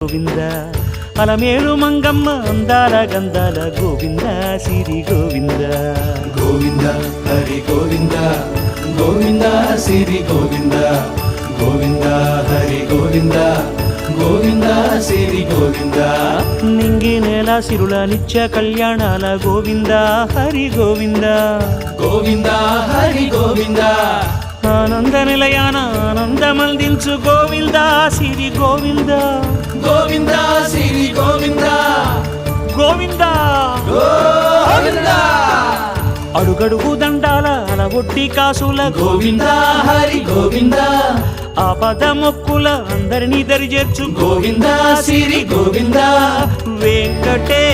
గోవింద అలమేలు మంగమ్మ అందాల గంధాల గోవింద సిరి గోవింద గోవింద హరి గోవింద గోవింద సిరి గోవింద గోవింద హరి గోవింద గోవింద సిరి గోవింద నింగి నేల సిరుల నిత్య కళ్యాణాల గోవింద హరి గోవింద గోవింద హరి గోవింద ఆనంద నిలయాన ఆనందమందించు గోవింద సిరి గోవింద గోవింద సిరి గోవింద గోవింద గోవింద అడుగడుగు దండాల అలవొట్టి కాసుల గోవింద హరి గోవింద ఆపద మొక్కుల అందరినీ దరిచేర్చు గోవింద సిరి గోవింద వెంకటే